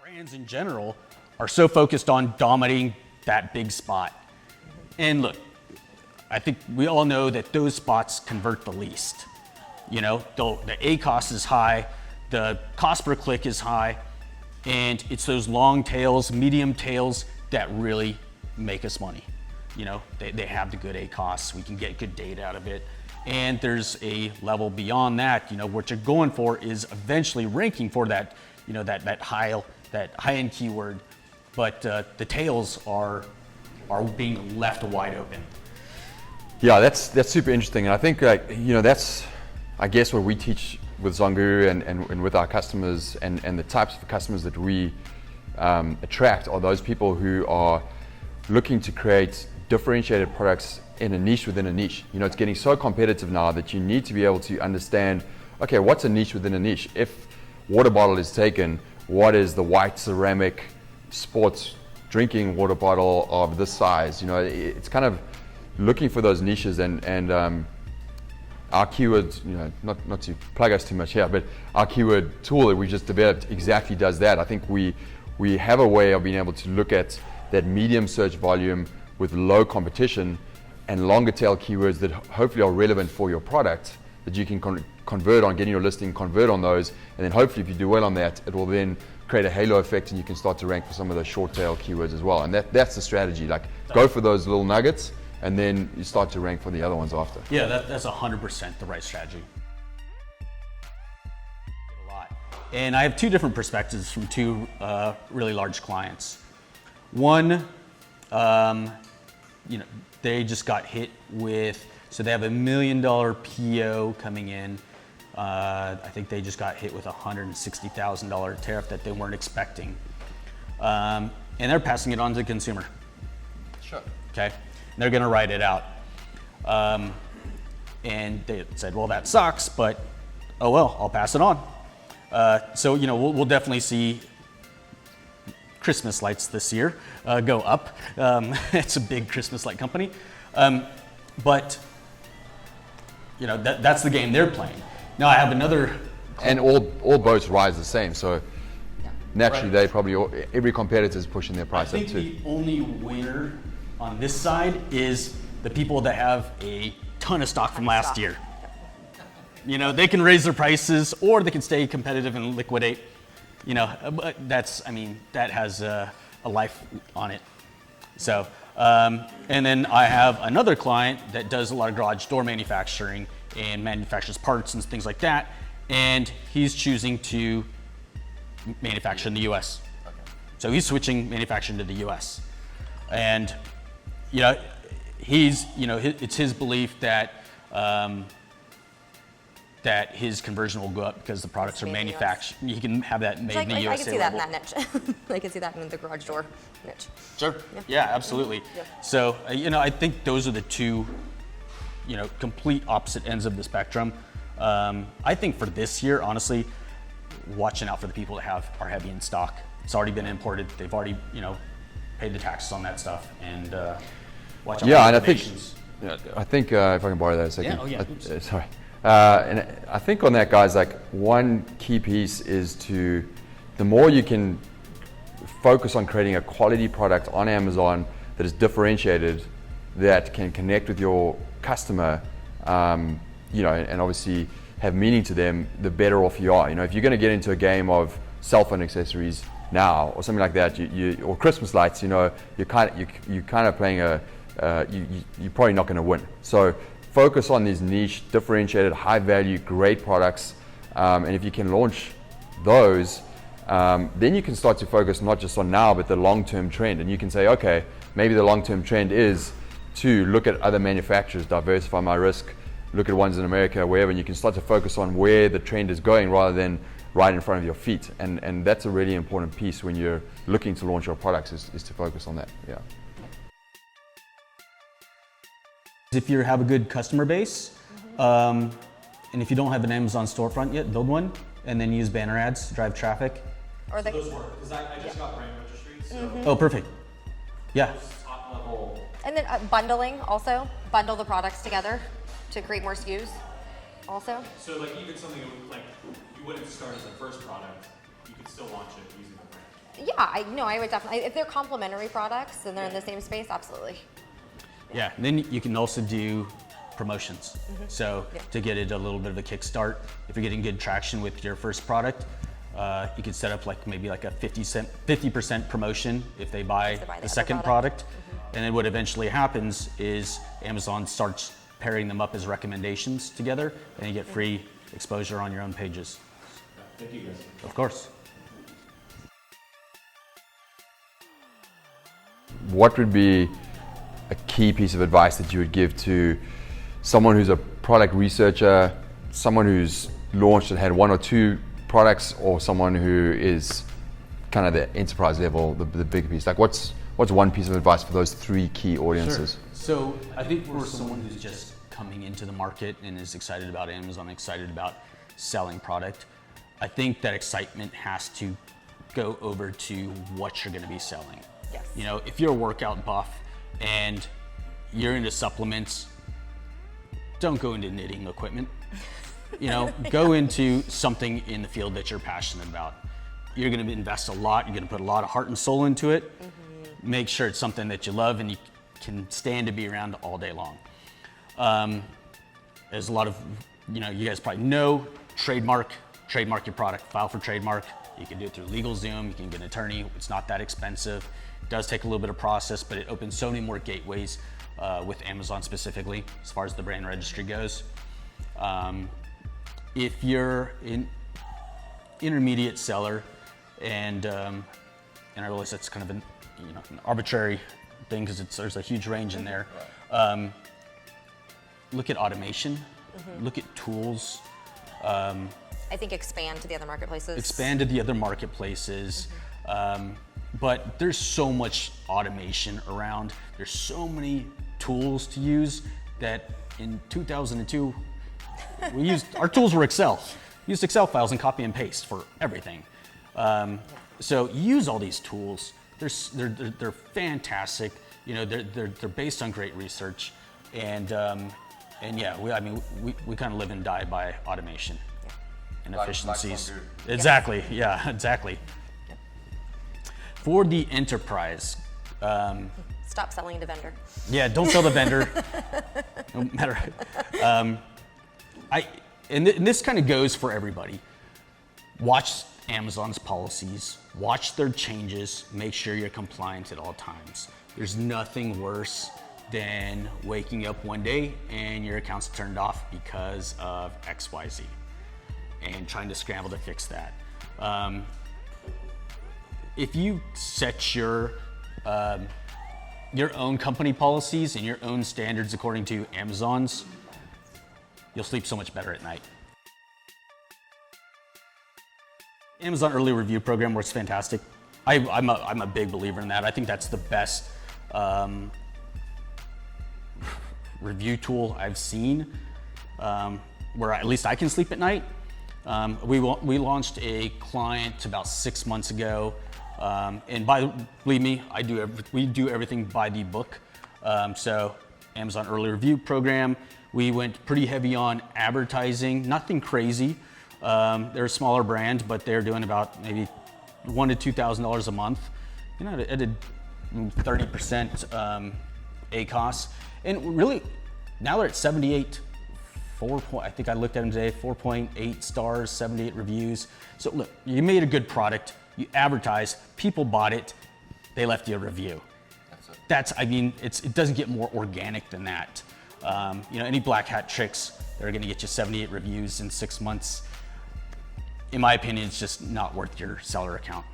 Brands in general are so focused on dominating that big spot. And look, I think we all know that those spots convert the least. You know, the ACoS is high, the cost per click is high, and it's those long tails, medium tails that really make us money. You know, they have the good ACoS, we can get good data out of it. And there's a level beyond that, you know, what you're going for is eventually ranking for that, you know, that high-end keyword, but the tails are being left wide open. Yeah, that's super interesting, and I think that's, I guess, what we teach with Zonguru and with our customers, and the types of customers that we attract are those people who are looking to create differentiated products in a niche within a niche. You know, it's getting so competitive now that you need to be able to understand, okay, what's a niche within a niche? If water bottle is taken, what is the white ceramic sports drinking water bottle of this size? You know, it's kind of looking for those niches, and our keywords, you know, not to plug us too much here, but our keyword tool that we just developed exactly does that. I think we have a way of being able to look at that medium search volume with low competition and longer tail keywords that hopefully are relevant for your product, that you can convert on, getting your listing, convert on those, and then hopefully if you do well on that, it will then create a halo effect and you can start to rank for some of those short tail keywords as well. And that's the strategy, like go for those little nuggets and then you start to rank for the other ones after. Yeah, that's 100% the right strategy. A lot. And I have two different perspectives from two really large clients. One, you know, they just got hit with, so they have $1 million PO coming in. I think they just got hit with a $160,000 tariff that they weren't expecting. And they're passing it on to the consumer. Sure. Okay, and they're gonna write it out. And they said, well, that sucks, but oh well, I'll pass it on. So, you know, we'll definitely see Christmas lights this year go up. It's a big Christmas light company. But, you know, that's the game they're playing. Now I have another. And all boats rise the same, so naturally they probably, every competitor is pushing their price up too. I think the only winner on this side is the people that have a ton of stock from last year. You know, they can raise their prices or they can stay competitive and liquidate. You know, but that's, I mean, that has a life on it. So, and then I have another client that does a lot of garage door manufacturing and manufactures parts and things like that. And he's choosing to manufacture in the US. Okay. So he's switching manufacturing to the US. And, you know, it's his belief that, that his conversion will go up because the products are manufactured. You can have that made in the USA. I can see that in that niche. I can see that in the garage door niche. Sure. Yeah, absolutely. Yeah. So, you know, I think those are the two, you know, complete opposite ends of the spectrum. I think for this year, honestly, watching out for the people that are heavy in stock. It's already been imported. They've already, you know, paid the taxes on that stuff, and watch out. Yeah, and I think if I can borrow that a second. Yeah. Oh yeah. Sorry. And I think on that, guys, like one key piece is the more you can focus on creating a quality product on Amazon that is differentiated, that can connect with your customer, you know, and obviously have meaning to them, the better off you are. You know, if you're going to get into a game of cell phone accessories now or something like that, or Christmas lights, you know, you're kind of playing you're probably not going to win. So focus on these niche, differentiated, high value, great products, and if you can launch those, then you can start to focus not just on now, but the long-term trend. And you can say, okay, maybe the long-term trend is to look at other manufacturers, diversify my risk, look at ones in America, wherever, and you can start to focus on where the trend is going rather than right in front of your feet. And that's a really important piece when you're looking to launch your products, is to focus on that. Yeah. If you have a good customer base, and if you don't have an Amazon storefront yet, build one, and then use banner ads to drive traffic. Or so those work, because I just got brand registry, so. Oh, perfect. Yeah. Top level. And then bundling also, bundle the products together to create more SKUs also. So like even something like you wouldn't start as a first product, you could still launch it using the brand. I would definitely, if they're complementary products and they're in the same space, absolutely. Yeah, and then you can also do promotions. So Yeah. to get it a little bit of a kickstart, if you're getting good traction with your first product, you could set up maybe a 50% promotion if they buy the the other second product. product. And then what eventually happens is Amazon starts pairing them up as recommendations together, and you get free exposure on your own pages. Thank you guys. Of course. What would be a key piece of advice that you would give to someone who's a product researcher, someone who's launched and had one or two products, or someone who is kind of the enterprise level, the big piece? What's one piece of advice for those three key audiences? So I think for someone who's just coming into the market and is excited about Amazon, excited about selling product, I think that excitement has to go over to what you're going to be selling. Yes. You know, if you're a workout buff and you're into supplements, don't go into knitting equipment. You know, go into something in the field that you're passionate about. You're going to invest a lot. You're going to put a lot of heart and soul into it. Make sure it's something that you love and you can stand to be around all day long. There's a lot of, you guys probably know, trademark your product, file for trademark. You can do it through LegalZoom. You can get an attorney. It's not that expensive. It does take a little bit of process, but it opens so many more gateways with Amazon specifically, as far as the brand registry goes. If you're an intermediate seller, and I realize that's kind of an arbitrary thing because there's a huge range in there. Look at automation, look at tools. I think expand to the other marketplaces. Expand to the other marketplaces. But there's so much automation around. There's so many tools to use that in 2002, our tools were Excel. We used Excel files and copy and paste for everything. So use all these tools. They're fantastic. They're based on great research, and yeah, we kind of live and die by automation and efficiencies. Exactly. Yeah, exactly. For the enterprise. Stop selling to vendor. Yeah, don't sell the vendor. No matter. And this kind of goes for everybody. Watch Amazon's policies, watch their changes, make sure you're compliant at all times. There's nothing worse than waking up one day and your account's turned off because of XYZ and trying to scramble to fix that. If you set your own company policies and your own standards according to Amazon's, you'll sleep so much better at night. Amazon early review program works fantastic. I'm a big believer in that. I think that's the best review tool I've seen, where at least I can sleep at night. We launched a client about 6 months ago, and believe me, we do everything by the book. So Amazon early review program, we went pretty heavy on advertising, nothing crazy. They're a smaller brand, but they're doing about maybe $1,000 to $2,000 a month. At a 30% ACOS, and really now they're at 78. I think I looked at them today, 4.8 stars, 78 reviews. So look, you made a good product, you advertised, people bought it, they left you a review. It doesn't get more organic than that. Any black hat tricks that are gonna get you 78 reviews in 6 months, in my opinion, it's just not worth your seller account.